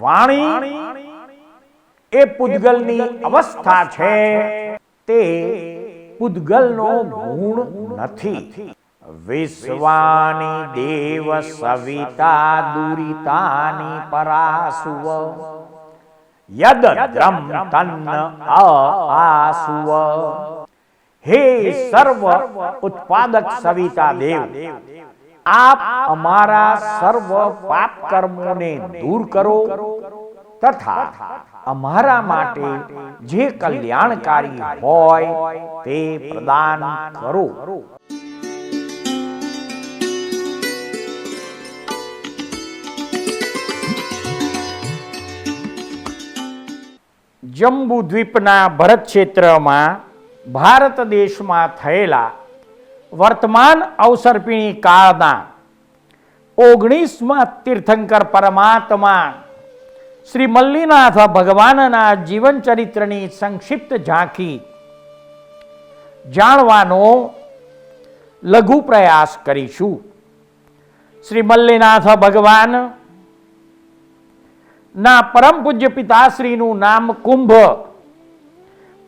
વાણી એ પૂતગલની અવસ્થા છે, તે પૂતગલનો ગુણ નથી. વિશ્વાની દેવ સવિતા દુરિતાની પરાસુવ યદ દ્રમ તન્ન આસુવ. હે સર્વ ઉત્પાદક સવિતા દેવ, આપ અમારા સર્વ પાપ કર્મોને દૂર કરો તથા અમારા માટે જે કલ્યાણકારી હોય તે પ્રદાન કરો. જંબુ દ્વીપના ભરત ક્ષેત્રમાં ભારત દેશમાં થયેલા વર્તમાન અવસર્પિણી કાળના 19મા તીર્થંકર પરમાત્મા શ્રી મલ્લીનાથ ભગવાનના જીવન ચરિત્રની સંક્ષિપ્ત ઝાંખી જાણવાનો લઘુ પ્રયાસ કરીશું. શ્રી મલ્લીનાથ ભગવાન ના પરમ પૂજ્ય પિતાશ્રીનું નામ કુંભ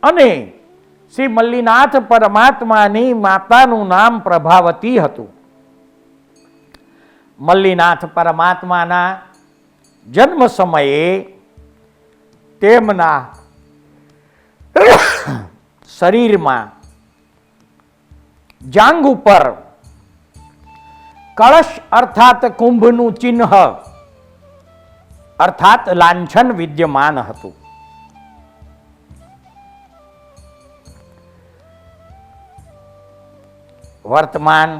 અને શ્રી મલ્લીનાથ પરમાત્માની માતાનું નામ પ્રભાવતી હતું. મલ્લીનાથ પરમાત્માના જન્મ સમયે તેમના શરીરમાં જાંઘ ઉપર કળશ અર્થાત કુંભનું ચિહ્ન અર્થાત લાંછન વિદ્યમાન હતું. વર્તમાન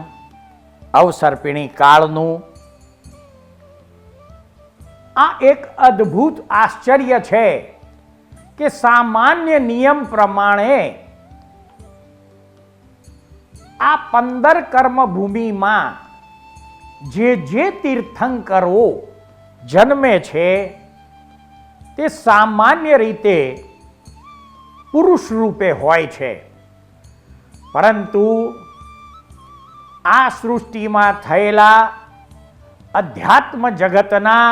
અવસર્પિણી કાળનું આ એક અદ્ભુત આશ્ચર્ય છે કે સામાન્ય નિયમ પ્રમાણે આ 15 કર્મભૂમિમાં જે તીર્થંકરો જન્મે છે તે સામાન્ય રીતે પુરુષ રૂપે હોય છે, પરંતુ આ સૃષ્ટિમાં થયેલા અધ્યાત્મ જગતના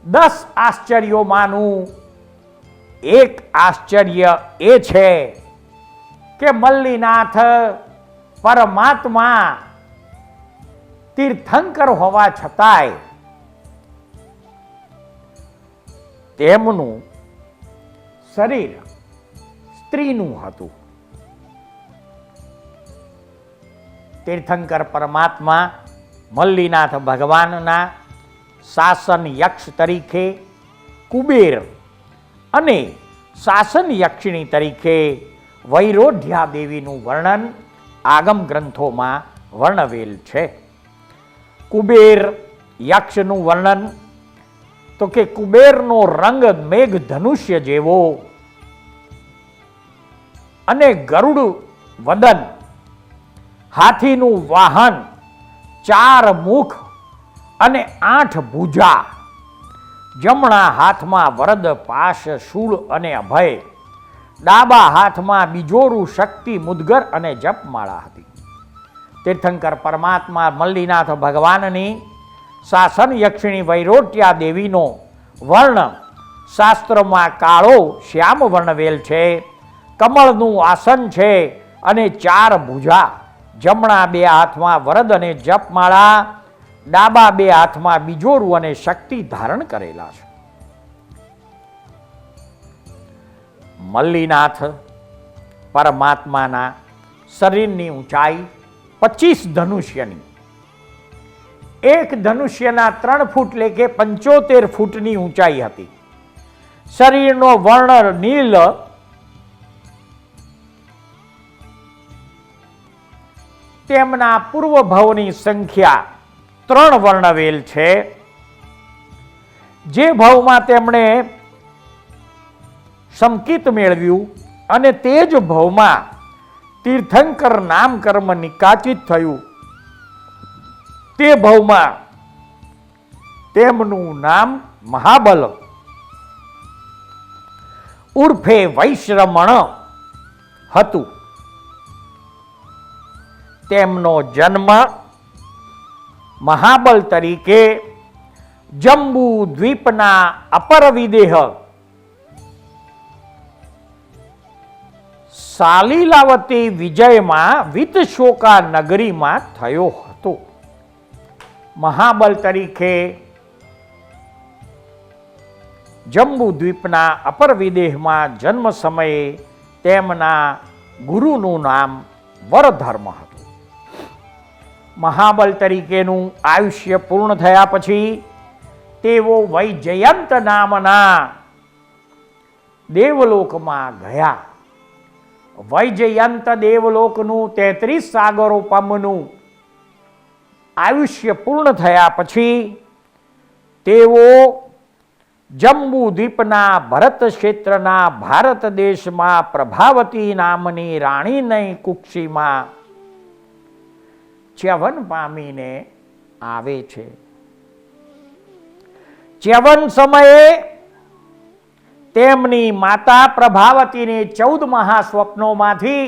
10 આશ્ચર્યોમાંનું એક આશ્ચર્ય એ છે કે મલ્લીનાથ પરમાત્મા તીર્થંકર હોવા છતાંય તેમનું શરીર સ્ત્રીનું હતું. તીર્થંકર પરમાત્મા મલ્લીનાથ ભગવાનના શાસન યક્ષ તરીકે કુબેર અને શાસન યક્ષિણી તરીકે વૈરોધ્યા દેવીનું વર્ણન આગમ ગ્રંથોમાં વર્ણવેલ છે. કુબેર યક્ષનું વર્ણન તો કે કુબેરનો રંગ મેઘ ધનુષ્ય જેવો અને ગરુડ વદન, હાથીનું વાહન, 4 મુખ અને 8 ભુજા, જમણા હાથમાં વરદ, પાશ, શૂળ અને અભય, ડાબા હાથમાં બીજોરું, શક્તિ, મુદ્ગર અને જપમાળા હતી. તીર્થંકર પરમાત્મા મલ્લીનાથ ભગવાનની શાસન યક્ષિણી વૈરોટ્યા દેવીનો વર્ણ શાસ્ત્રમાં કાળો શ્યામ વર્ણવેલ છે. કમળનું આસન છે અને 4 ભુજા, જમણા 2 હાથમાં વરદ અને જપમાળા, ડાબા 2 હાથમાં બીજોરું અને શક્તિ ધારણ કરેલા છે. મલ્લીનાથ પરમાત્માના શરીરની ઊંચાઈ 25 ધનુષ્યની, એક ધનુષ્યના 3 ફૂટ એટલે કે 75 ફૂટની ઊંચાઈ હતી. શરીરનો વર્ણ નીલ, તેમના પૂર્વ ભવની સંખ્યા 3 વર્ણવેલ છે. જે ભવમાં તેમણે સંકિત મેળવ્યું અને તે જ ભવમાં તીર્થંકર નામ કર્મ નિકાચિત થયું, તે ભવમાં તેમનું નામ મહાબલ ઉર્ફે વૈશ્રમણ હતું. તેમનો જન્મ મહાબલ તરીકે જંબુ દ્વીપના અપર વિદેહ સાલીલાવતી વિજયમાં વિતશોકા નગરીમાં થયો હતો. મહાબલ તરીકે જંબુ દ્વીપના અપર વિદેહમાં જન્મ સમયે તેમના ગુરુનું નામ વરધર્મ હતું. મહાબલ તરીકેનું આયુષ્ય પૂર્ણ થયા પછી તેઓ વૈજયંત નામના દેવલોકમાં ગયા. વૈજયંત દેવલોકનું 33 સાગરો પમનું આયુષ્ય પૂર્ણ થયા પછી તેઓ જંબુ દ્વીપના ભરત ક્ષેત્રના ભારત દેશમાં પ્રભાવતી નામની રાણીની કુક્ષીમાં ચ્યવન પામીને આવે છે. ચ્યવન સમયે તેમની માતા પ્રભાવતીને 14 મહાસ્વપ્નોમાંથી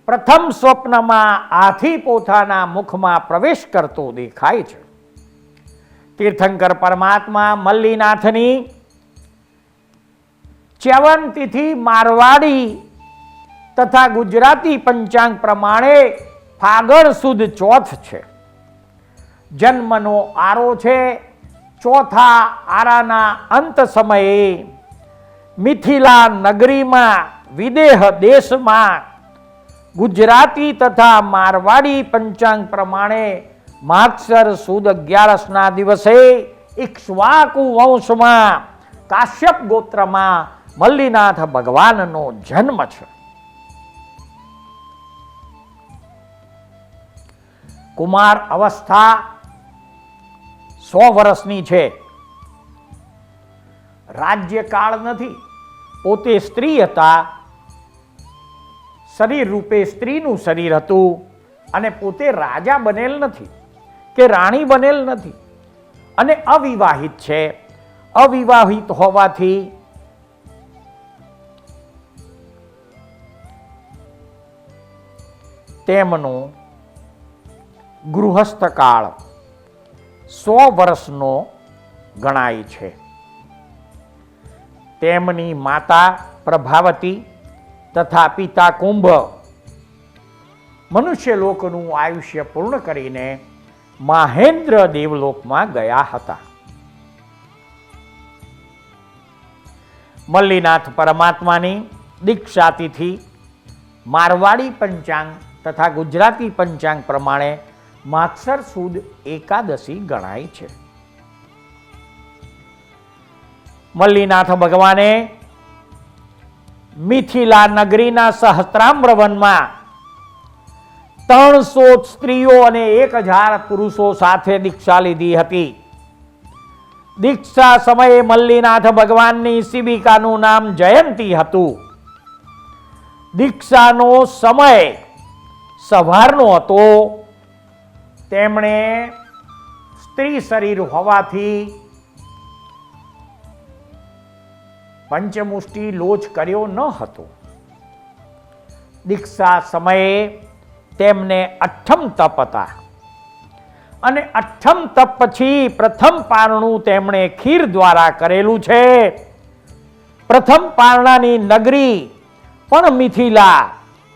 પ્રથમ સ્વપ્નમાં હાથી પોતાના મુખમાં પ્રવેશ કરતો દેખાય છે. તીર્થંકર પરમાત્મા મલ્લીનાથની ચ્યવન તિથિ મારવાડી તથા ગુજરાતી પંચાંગ પ્રમાણે ફાગણ સુદ ચોથ છે. જન્મનો આરો છે. ચોથા આરાના અંત સમયે મિથિલા નગરીમાં વિદેહ દેશમાં ગુજરાતી તથા મારવાડી પંચાંગ પ્રમાણે માગસર સુદ 11ના દિવસે ઇક્ષ્વાકુ વંશમાં કાશ્યપ ગોત્રમાં મલ્લીનાથ ભગવાનનો જન્મ છે. કુમાર અવસ્થા 100 વર્ષની છે. રાજ્યકાળ નથી. પોતે સ્ત્રી હતા, શરીર રૂપે સ્ત્રીનું શરીર હતું અને પોતે રાજા બનેલ નથી કે રાણી બનેલ નથી અને અવિવાહિત છે. અવિવાહિત હોવાથી તેમનો ગૃહસ્થ કાળ 100 વર્ષનો ગણાય છે. તેમની માતા પ્રભાવતી તથા પિતા કુંભ મનુષ્ય લોકનું આયુષ્ય પૂર્ણ કરીને મહેન્દ્ર દેવલોકમાં ગયા હતા. મલ્લીનાથ પરમાત્માની દીક્ષાતિથિ મારવાડી પંચાંગ તથા ગુજરાતી પંચાંગ પ્રમાણે માગસર સુદ એકાદશી ગણાય છે. મલ્લીનાથ ભગવાને મિથિલા નગરીના સહસ્ત્રામ્ર વનમાં 300 સ્ત્રીઓ અને 1000 પુરુષો સાથે દીક્ષા લીધી હતી. દીક્ષા સમયે મલ્લીનાથ ભગવાનની શિબિકાનું નામ જયંતી હતું. દીક્ષાનો સમય સવારનો હતો. તેમણે સ્ત્રી શરીર હોવાથી પંચમુષ્ટિ લોચ કર્યો ન હતો. દીક્ષા સમયે તેમને અઠ્ઠમ તપ હતા અને અઠ્ઠમ તપ પછી પ્રથમ પારણું તેમણે ખીર દ્વારા કરેલું છે. પ્રથમ પારણાની નગરી પણ મિથિલા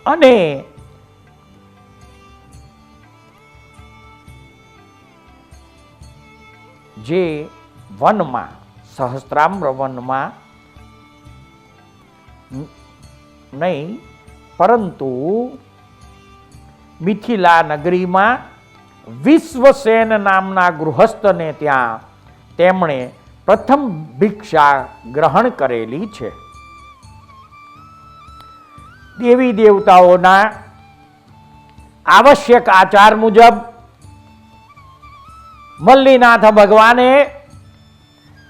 અને જે વનમાં સહસ્ત્રામ્ર વનમાં નહીં પરંતુ મિથિલા નગરીમાં વિશ્વસેન નામના ગૃહસ્થને ત્યાં તેમણે પ્રથમ ભિક્ષા ગ્રહણ કરેલી છે. દેવી દેવતાઓના આવશ્યક આચાર મુજબ મલ્લીનાથ ભગવાને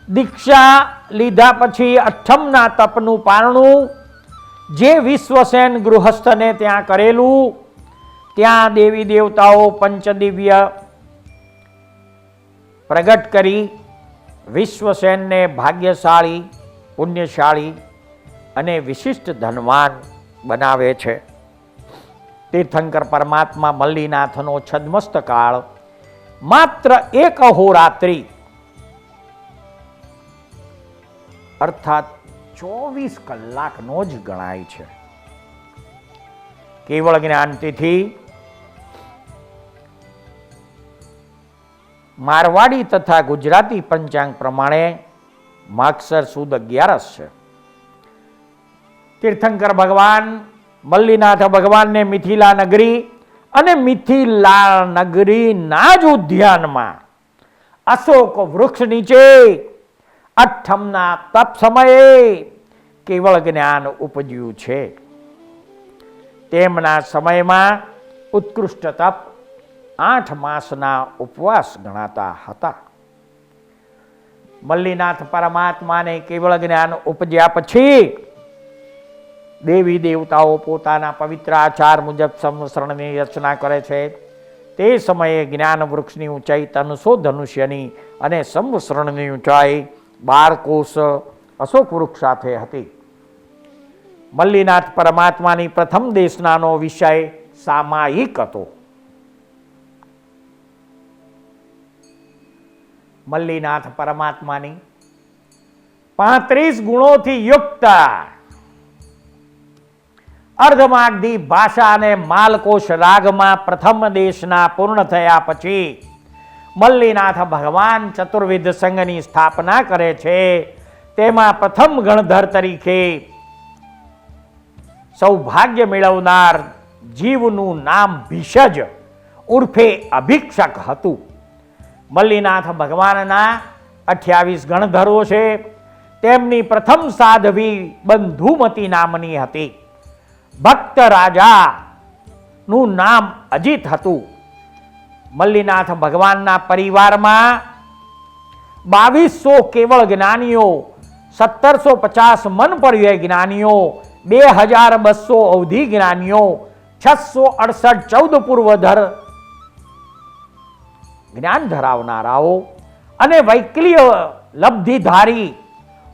દીક્ષા લીધા પછી અઠ્ઠમના તપનું પારણું જે વિશ્વસેન ગૃહસ્થને ત્યાં કરેલું, ત્યાં દેવી દેવતાઓ પંચદિવ્ય પ્રગટ કરી વિશ્વસેનને ભાગ્યશાળી, પુણ્યશાળી અને વિશિષ્ટ ધનવાન બનાવે છે. તીર્થંકર પરમાત્મા મલ્લીનાથનો છદ્મસ્ત કાળ માત્ર 1 અહોરાત્રિ અર્થાત 24 કલાકનો જ ગણાય છે. કેવળ જ્ઞાનતિથિ મારવાડી તથા ગુજરાતી પંચાંગ પ્રમાણે માગસર સુદ 11 છે. તીર્થંકર ભગવાન મલ્લીનાથ ભગવાનને મિથિલા નગરી અને મિથિલા નગરીના જ ઉદ્યાનમાં અશોક વૃક્ષ નીચે અઠ્ઠમના તપ સમયે કેવળ જ્ઞાન ઉપજ્યું છે. તેમના સમયમાં ઉત્કૃષ્ટ તપ 8 માસના ઉપવાસ ગણાતા હતા. મલ્લીનાથ પરમાત્માને કેવળ જ્ઞાન ઉપજ્યા પછી દેવી દેવતાઓ પોતાના પવિત્ર આચાર મુજબ સંવત્સરની રચના કરે છે. તે સમયે જ્ઞાન વૃક્ષની ઊંચાઈ 300 ધનુષ્યની અને સંવત્સરની ઊંચાઈ 12 કોષ અશોક વૃક્ષ સાથે હતી. મલ્લીનાથ પરમાત્માની પ્રથમ દેશનાનો વિષય સામાયિક હતો. મલ્લીનાથ પરમાત્માની 35 ગુણોથી યુક્ત અર્ધમાગધી ભાષા અને માલકોશ રાગમાં પ્રથમ દેશના પૂર્ણ થયા પછી મલ્લીનાથ ભગવાન ચતુર્વિધ સંઘની સ્થાપના કરે છે. તેમાં પ્રથમ ગણધર તરીકે સૌભાગ્ય મેળવનાર જીવનું નામ ભીષજ ઉર્ફે અભિક્ષક હતું. મલ્લીનાથ ભગવાનના 28 ગણધરો છે. તેમની પ્રથમ સાધ્વી બંધુમતી નામની હતી. ભક્ત રાજા નું નામ અજીત હતું. મલ્લીનાથ ભગવાનના પરિવારમાં 2200 કેવળ જ્ઞાનીઓ, 1750 મન પર્યય જ્ઞાનીઓ, 2200 અવધિ જ્ઞાનીઓ, 668 14 પૂર્વધર જ્ઞાન ધરાવનારાઓ અને વૈકલ્ય લબ્ધિધારી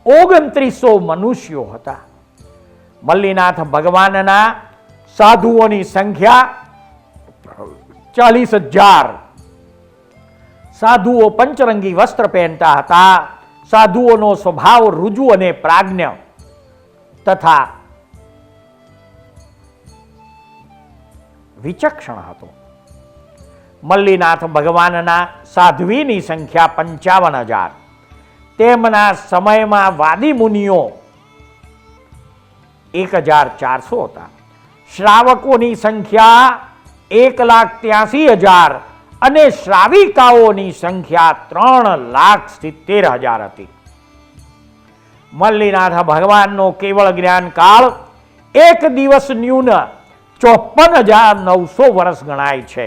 2900 મનુષ્યો હતા. મલ્લીનાથ ભગવાનના સાધુઓની સંખ્યા 40,000. સાધુઓ પંચરંગી વસ્ત્ર પહેરતા હતા. સાધુઓનો સ્વભાવ રુજુ અને પ્રાજ્ઞ તથા વિચક્ષણ હતો. મલ્લીનાથ ભગવાનના સાધ્વીની સંખ્યા 55,000. તેમના સમયમાં વાદી મુનિઓ 1400 હતા. શ્રાવકોની સંખ્યા 1,83,000 અને શ્રાવિકાઓની સંખ્યા 3,70,000 હતી. મલ્લીનાથ ભગવાનનો કેવળ જ્ઞાન કાળ એક દિવસ ન્યૂન 54,900 વર્ષ ગણાય છે.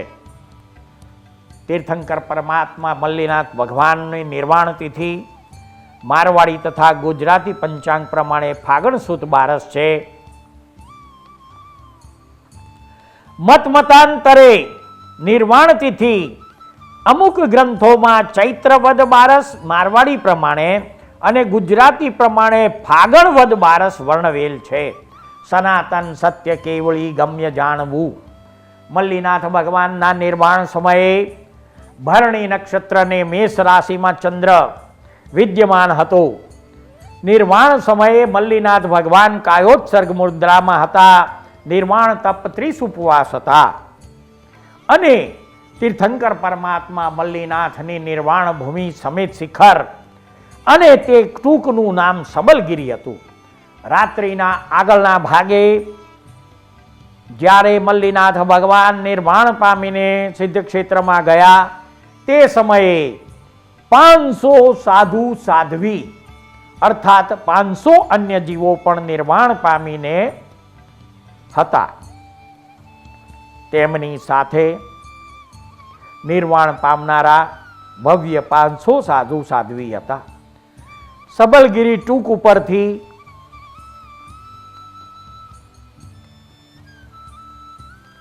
તીર્થંકર પરમાત્મા મલ્લીનાથ ભગવાનની નિર્વાણ તિથિ મારવાડી તથા ગુજરાતી પંચાંગ પ્રમાણે ફાગણ સુદ 12 છે. મતાંતરે નિર્વાણ તિથિ અમુક ગ્રંથોમાં ચૈત્ર વદ 12 મારવાડી પ્રમાણે અને ગુજરાતી પ્રમાણે ફાગણ વદ 12 વર્ણવેલ છે. સનાતન સત્ય કેવળી ગમ્ય જાણવું. મલ્લીનાથ ભગવાનના નિર્વાણ સમયે ભરણી નક્ષત્રને મેષ રાશિમાં ચંદ્ર વિદ્યમાન હતો. નિર્વાણ સમયે મલ્લીનાથ ભગવાન કાયોત્સર્ગ મુદ્રામાં હતા. નિર્વાણ તપ 30 ઉપવાસ હતા અને તીર્થંકર પરમાત્મા મલ્લીનાથની નિર્વાણ ભૂમિ સમેત શિખર અને તે ટૂંકનું નામ સબલગીરી હતું. રાત્રિના આગળના ભાગે જ્યારે મલ્લીનાથ ભગવાન નિર્વાણ પામીને સિદ્ધ ક્ષેત્રમાં ગયા તે સમયે 500 સાધુ સાધ્વી અર્થાત 500 અન્ય જીવો પણ નિર્વાણ પામીને હતા. તેમની સાથે નિર્વાણ પામનારા ભવ્ય 500 સાધુ સાધ્વી હતા. સબલગીરી ટૂંક ઉપરથી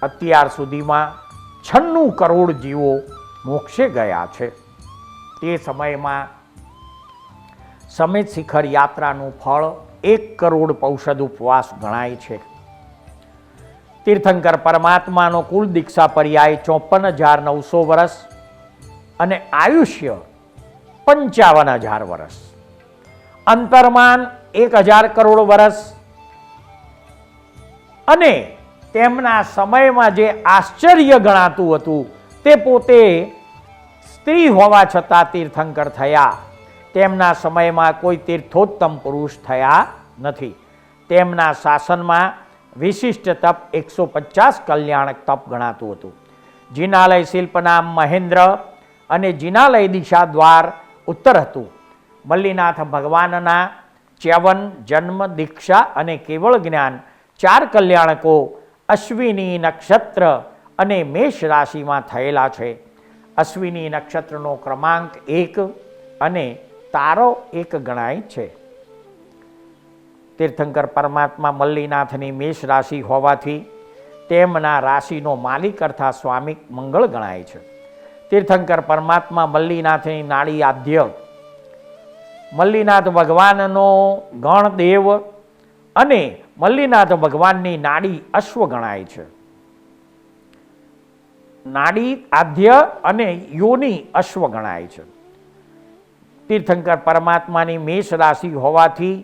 અત્યાર સુધીમાં 96 કરોડ જીવો મોક્ષે ગયા છે. તે સમયમાં સમેત શિખર યાત્રાનું ફળ 1 કરોડ પૌષધ ઉપવાસ ગણાય છે. તીર્થંકર પરમાત્માનો કુલ દીક્ષા પર્યાય 54,900 વર્ષ અને આયુષ્ય 55,000 વર્ષ. અંતરમાન 1,000 કરોડ વર્ષ અને તેમના સમયમાં જે આશ્ચર્ય ગણાતું હતું તે પોતે સ્ત્રી હોવા છતાં તીર્થંકર થયા. તેમના સમયમાં કોઈ તીર્થોત્તમ પુરુષ થયા નથી. તેમના શાસનમાં વિશિષ્ટ તપ 150 કલ્યાણક તપ ગણાતું હતું. જિનાલય શિલ્પ નામ મહેન્દ્ર અને જિનાલય દિશા દ્વાર ઉત્તર હતું. મલ્લીનાથ ભગવાનના ચ્યવન જન્મ દીક્ષા અને કેવળ જ્ઞાન 4 કલ્યાણકો અશ્વિની નક્ષત્ર અને મેષ રાશિમાં થયેલા છે. અશ્વિની નક્ષત્રનો ક્રમાંક 1 અને તારો 1 ગણાય છે. તીર્થંકર પરમાત્મા મલ્લીનાથની મેષ રાશિ હોવાથી તેમના રાશિનો માલિક અર્થાત સ્વામી મંગળ ગણાય છે. તીર્થંકર પરમાત્મા મલ્લીનાથની નાડી આદ્ય મલ્લીનાથ ભગવાનનો ગણદેવ અને મલ્લીનાથ ભગવાનની નાડી અશ્વ ગણાય છે. નાડી આદ્ય અને યોની અશ્વ ગણાય છે. તીર્થંકર પરમાત્માની મેષ રાશિ હોવાથી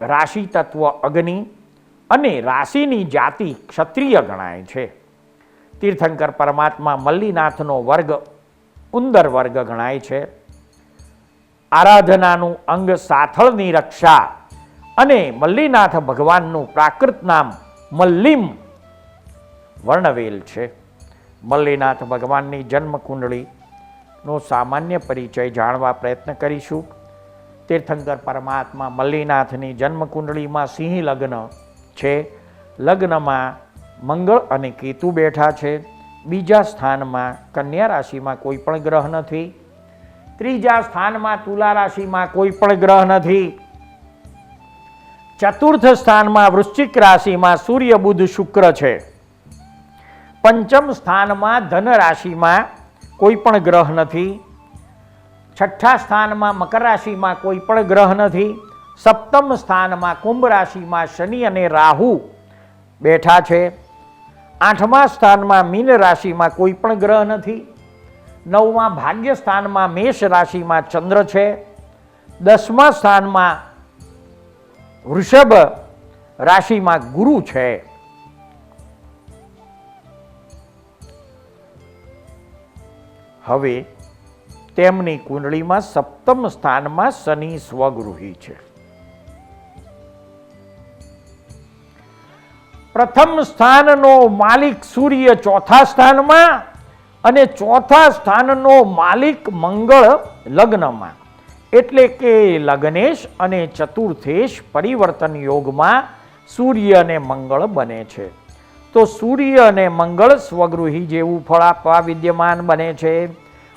રાશિ તત્વ અગ્નિ અને રાશિની જાતિ ક્ષત્રિય ગણાય છે. તીર્થંકર પરમાત્મા મલ્લીનાથનો વર્ગ ઉંદર વર્ગ ગણાય છે. આરાધનાનું અંગ સાથળની રક્ષા અને મલ્લીનાથ ભગવાનનું પ્રાકૃત નામ મલ્લીમ વર્ણવેલ છે. મલ્લીનાથ ભગવાનની જન્મ કુંડળીનો સામાન્ય પરિચય જાણવા પ્રયત્ન કરીશું. તીર્થંકર પરમાત્મા મલ્લીનાથની જન્મ કુંડળીમાં સિંહ લગ્ન છે. લગ્નમાં મંગળ અને કેતુ બેઠા છે. બીજા સ્થાનમાં કન્યા રાશિમાં કોઈ પણ ગ્રહ નથી. ત્રીજા સ્થાનમાં તુલા રાશિમાં કોઈ પણ ગ્રહ નથી. ચતુર્થ સ્થાનમાં વૃશ્ચિક રાશિમાં સૂર્ય બુધ શુક્ર છે. પંચમ સ્થાનમાં ધન રાશિમાં કોઈ પણ ગ્રહ નથી. છઠ્ઠા સ્થાનમાં મકર રાશિમાં કોઈ પણ ગ્રહ નથી. સપ્તમ સ્થાનમાં કુંભ રાશિમાં શનિ અને રાહુ બેઠા છે. આઠમા સ્થાનમાં મીન રાશિમાં કોઈ પણ ગ્રહ નથી. નવમા ભાગ્ય સ્થાનમાં મેષ રાશિમાં ચંદ્ર છે. 10મા સ્થાનમાં વૃષભ રાશિમાં ગુરુ છે. હવે તેમની કુંડળીમાં સપ્તમ સ્થાનમાં શનિ સ્વગૃહી છે. પ્રથમ સ્થાનનો માલિક સૂર્ય ચોથા સ્થાનમાં અને ચોથા સ્થાનનો માલિક મંગળ લગ્નમાં, એટલે કે લગ્નેશ અને ચતુર્થેશ પરિવર્તન યોગમાં સૂર્ય અને મંગળ બને છે. તો સૂર્ય અને મંગળ સ્વગૃહી જેવું ફળ આપવા વિદ્યમાન બને છે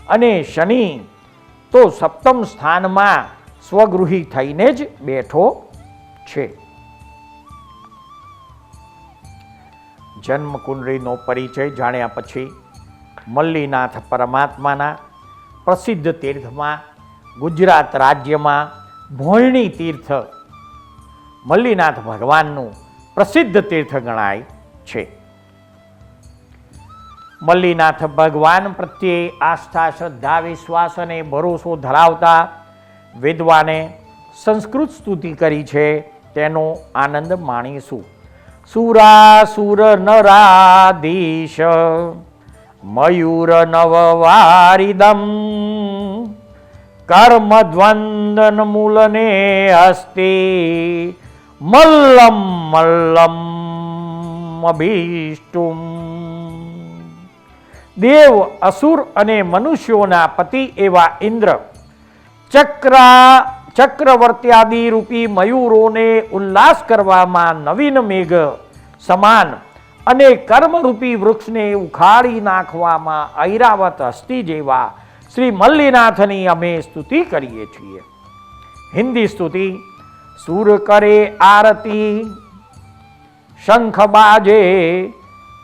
અને શનિ તો સપ્તમ સ્થાનમાં સ્વગૃહી થઈને જ બેઠો છે. જન્મ કુંડળીનો પરિચય જાણ્યા પછી મલ્લીનાથ પરમાત્માના પ્રસિદ્ધ તીર્થમાં ગુજરાત રાજ્યમાં ભોયણી તીર્થ મલ્લીનાથ ભગવાનનું પ્રસિદ્ધ તીર્થ ગણાય છે. મલ્લીનાથ ભગવાન પ્રત્યે આસ્થા, શ્રદ્ધા, વિશ્વાસ અને ભરોસો ધરાવતા વિદ્વાને સંસ્કૃત સ્તુતિ કરી છે, તેનો આનંદ માણીશું. સુરાસુર નરાધીશ મયુર નવવારિદમ કર્મ દ્વંદન મૂલને હસ્તે મલ્લમ મલ્લમ અભીષ્ટુમ. દેવ, અસુર અને મનુષ્યોના પતિ એવા ઇન્દ્ર ચક્રવર્ત્યાદિ રૂપી મયુરોને ઉલ્લાસ કરવામાં નવીન મેઘ સમાન અને કર્મરૂપી વૃક્ષને ઉખાડી નાખવામાં ઐરાવત હસ્તી જેવા શ્રી મલ્લીનાથની અમે સ્તુતિ કરીએ છીએ. હિન્દી સ્તુતિ. સુર કરે આરતી, શંખ બાજે,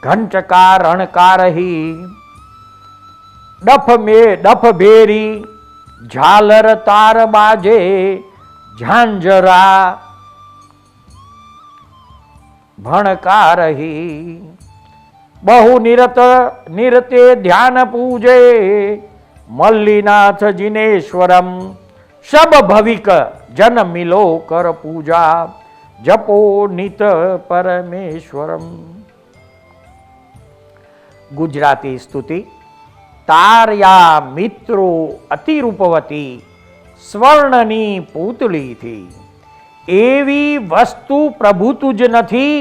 ઘંટકાર રણકારહી, ડફ ભેરી, ઝાલર તાર બાજે, ઝાંઝરા ભણકારહી, બહુ નિરતે ધ્યાન પૂજે, મલ્લીનાથ જીનેશ્વરમ, શબ ભવિક જન મિલો કર પૂજા, જપો નિત પરમેશ્વરમ. ગુજરાતી સ્તુતિ. તાર્યા મિત્રો અતિરૂપવતી સ્વર્ણની પૂતળીથી, એવી વસ્તુ પ્રભુ તુજ નથી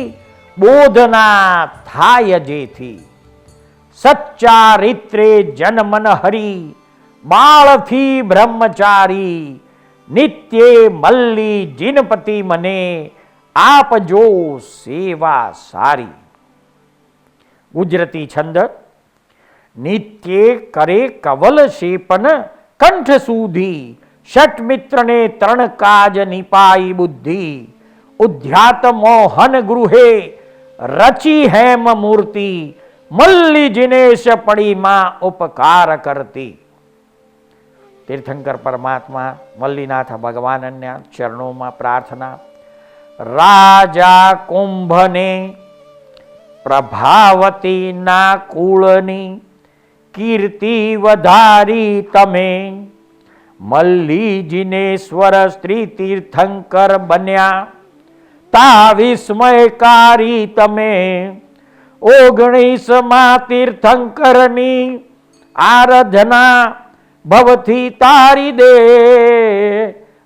બોધના થાય જેથી. સચ્ચારિત્રે જનમન હરી બાળથી બ્રહ્મચારી, નિત્યે મલ્લી જીનપતિ મને આપજો સેવા સારી. ગુજરાતી છંદ. નિત્યે કરે કવલ શેપન કંઠ સુધી, ષટ મિત્રને ત્રણ કાજ નિપાઈ બુદ્ધિ. ઉદ્ધ્યાત મોહન ગૃહે રચી હેમ મૂર્તિ, મલ્લી જીનેશ પડીમાં ઉપકાર કરતી. તીર્થંકર પરમાત્મા મલ્લીનાથ ભગવાનના ચરણોમાં પ્રાર્થના. રાજા કુંભને પ્રભાવતીના કુળની કીર્તિ વધારી તમે, મલ્લી જીનેશ્વર સ્ત્રી તીર્થંકર બન્યા તા વિસ્મયકારી તમે. 19માં તીર્થંકરની આરાધના ભવથી તારી દે,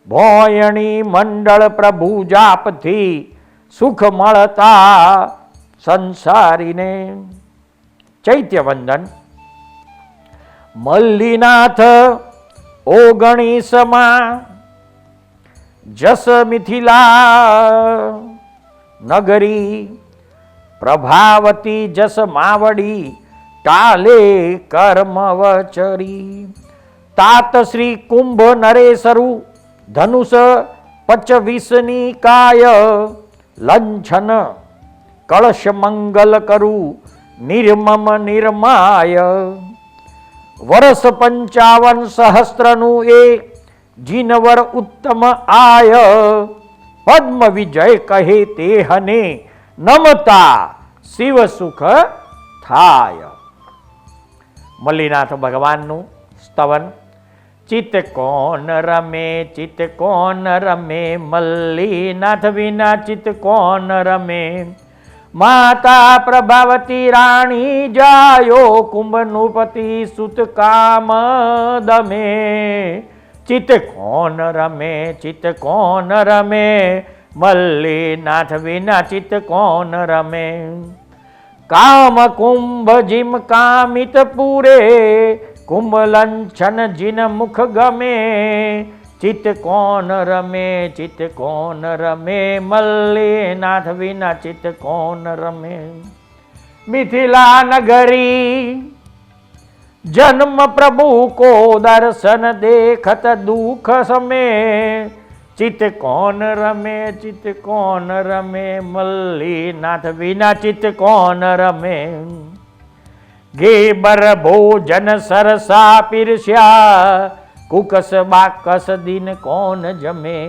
ભોયણી મંડળ પ્રભુ જાપથી સુખ મળતા સંસારીને. ચૈત્યવંદન. મલ્લીનાથ 19માં જસ મિથિલા નગરી, પ્રભાવતી જસ માવડી ટાલે કર્મવચરી. તાત શ્રી કુંભ નરેશરુ ધનુષ 25ની કાય, લંછન કળશ મંગલ કરું નિર્મમ નિર્માય. વર્ષ 55 સહસ્ત્રનું એ જીનવર ઉત્તમ આય, પદ્મ વિજય કહે તે હને નમતા શિવ સુખ થાય. મલ્લીનાથ ભગવાનનું સ્તવન. ચિત્ત કોન રમે, ચિત્ત કોન રમે, મલ્લીનાથ વિના ચિત્ત કોન રમે. માતા પ્રભાવતી રાણી જાયો, કુંભનું પતિ સુત કામ દમે. ચિત્ત કોન રમે, ચિત્ત કોન રમે, મલ્લીનાથ વિના ચિત્ત કોણ રમે. કામ કુંભ જીમ કામિત પૂરે, કુંભ લંછન જીન મુખ ગમે. ચિત્ત કોણ રમે, ચિત્ત કોણ રમે, મલ્લીનાથ વિના ચિત્ત કોણ રમે. મિથિલા નગરી જન્મ પ્રભુ કો દર્શન દેખત દુઃખ સમે. ચિત્ત કોણ રમે, ચિત્ત કોણ રમે, મલ્લીનાથ વિના ચિત્ત કોણ રમે. ઘેબર ભોજન સરસા પીરસ્યા, કુકસ બાકસ દિન કોણ જમે.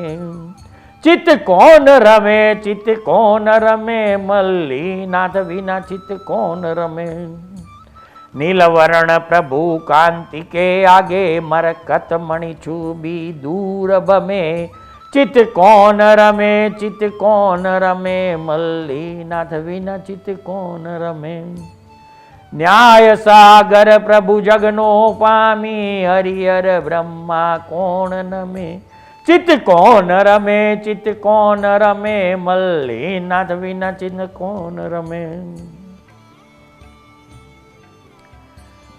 ચિત્ત કોણ રમે, ચિત્ત કોણ રમે, મલ્લીનાથ વિના ચિત્ત કોણ રમે. નીલવર્ણ પ્રભુ કાંતિ કે આગે, મરકત મણિ છુબી દૂર ભમે. ચિત્ત કોણ રમે, ચિત્ત કોણ રમે, મલ્લીનાથ વિના ચિત્ત કોણ રમે. ન્યાય સાગર પ્રભુ જગનો પામી, હરિહર બ્રહ્મા કોણ નમે. ચિત્ત કોણ રમે, ચિત્ત કોણ રમે, મલ્લીનાથ વિના ચિત્ત કોણ રમે.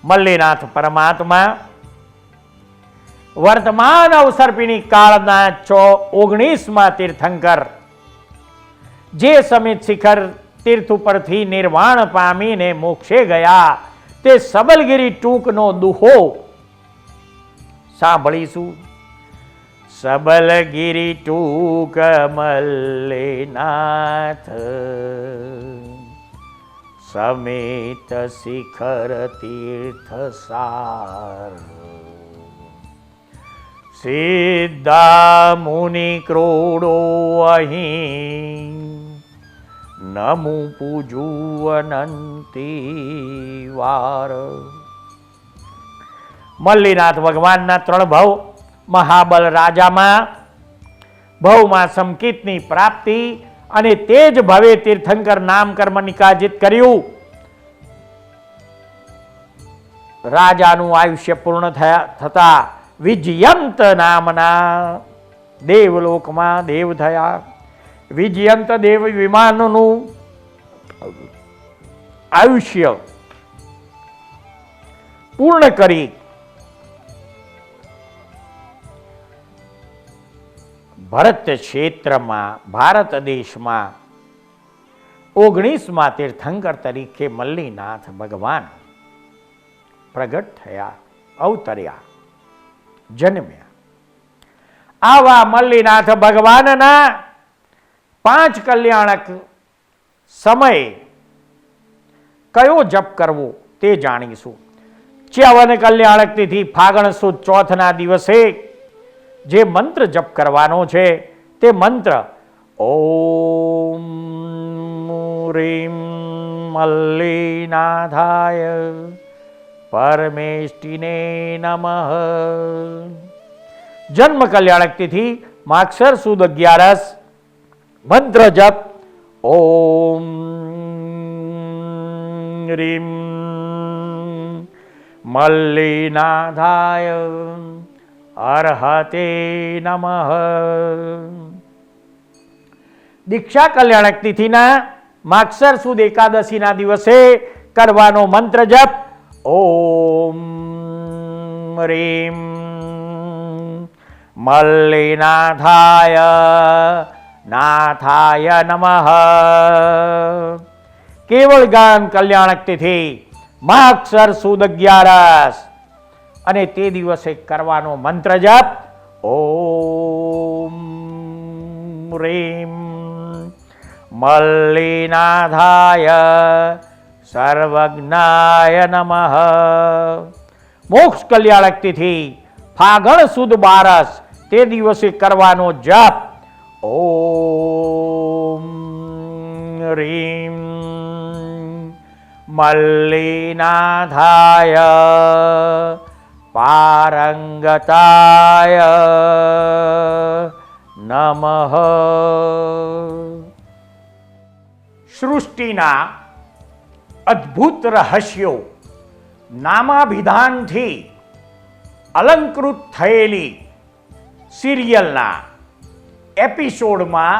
મલ્લીનાથ પરમાત્મા વર્તમાન અવસર્પિણી કાળના 19મા તીર્થંકર, જે સમિત શિખર તીર્થ ઉપરથી નિર્વાણ પામીને મોક્ષે ગયા, તે સબલગીરી ટૂંકનો દુહો સાંભળીશું. સબલગીરી ટૂંક મલ્લીનાથ, સમિત શિખર તીર્થ સાર. સિદ્ધા મુનિ ક્રોડો અહીં, નમું પૂજું અનંતી વાર. મલ્લીનાથ ભગવાનના 3 ભવ, મહાબલ રાજામાં ભવમાં સંકિતની પ્રાપ્તિ, અને તે જ ભવે તીર્થંકર નામ કર્મ નિકાજિત કર્યું. રાજાનું આયુષ્ય પૂર્ણ થતા વિજયંત નામના દેવલોકમાં દેવ થયા. વિજયંત દેવ વિમાનનું આયુષ્ય પૂર્ણ કરી ભરત ક્ષેત્રમાં, ભારત દેશમાં 19મા તીર્થંકર તરીકે મલ્લીનાથ ભગવાન પ્રગટ થયા, અવતર્યા, જન્મ્યા. આવા મલ્લીનાથ ભગવાનના 5 કલ્યાણક સમય કયો જપ કરવો તે જાણીશું. 54 કલ્યાણક તિથિ ફાગણ સુદ ચોથના દિવસે જે મંત્ર જપ કરવાનો છે તે મંત્ર ઓમ રીમ મલ્લીનાથાય પરમેષ્ટિને નમઃ. જન્મ કલ્યાણક તિથિ માગસર સુદ 11, મંત્ર જપ ઓમ રીમ મલ્લીનાથાય અર્હતે નમઃ. દીક્ષા કલ્યાણક તિથિના માગસર સુદ એકાદશીના દિવસે કરવાનો મંત્ર જપ ઓમ રીમ મલ્લીનાથાય નાથાય નમઃ. કેવળ ગાન કલ્યાણક તિથિ માગસર સુદ 11, અને તે દિવસે કરવાનો મંત્ર જપ ઓમ રીમ મલ્લીનાથાય સર્વજ્ઞાય નમઃ. મોક્ષ કલ્યાણક તિથિ ફાગણ સુદ 12, તે દિવસે કરવાનો જપ ઓમ રીમ મલ્લીનાથાય પારંગતાય નમઃ. સૃષ્ટિના અદ્ભુત રહસ્યો નામાભિધાનથી અલંકૃત થયેલી સિરિયલના એપિસોડમાં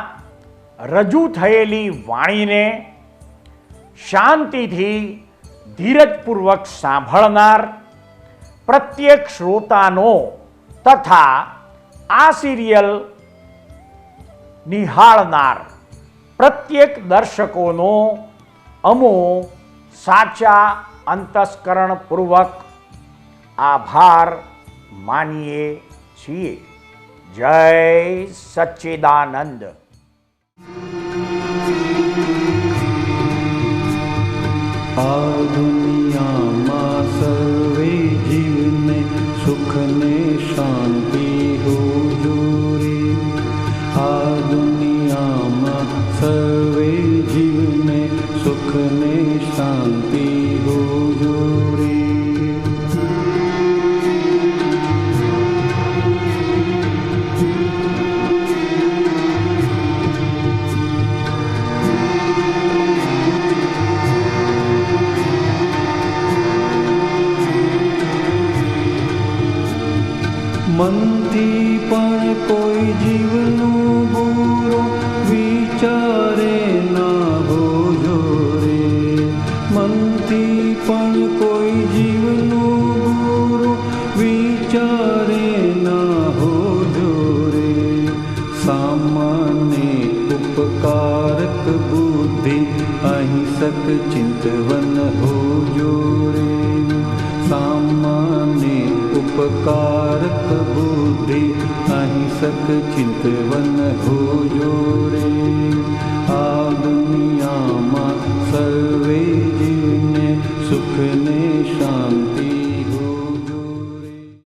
રજૂ થયેલી વાણીને શાંતિથી ધીરજપૂર્વક સાંભળનાર, પ્રત્યેક શ્રોતાનો તથા આ સિરિયલ નિહાળનાર પ્રત્યેક દર્શકોનો અમો સાચા અંતસ્કરણપૂર્વક આભાર માનીએ છીએ. જય સચ્ચિદાનંદ. આ દુનિયામાં સર્વે જીવને સુખ ને શાંતિ હુજૂરી. આ દુનિયામાં સર્વે જીવને સુખ ને શાંતિ હુજૂરી. મનથી પણ કોઈ જીવનું બુરું વિચારે ના હોજો રે. મનથી પણ કોઈ જીવનું બુરું વિચારે ના હોજો રે. સામાન્ય ઉપકારક બુદ્ધિ અહિંસક ચિંતવન હોજો રે. સામાન્ય ઉપકારક બુદ્ધિ અહિંસક ચિંતવન હોજો રે. આ દુનિયામાં સર્વ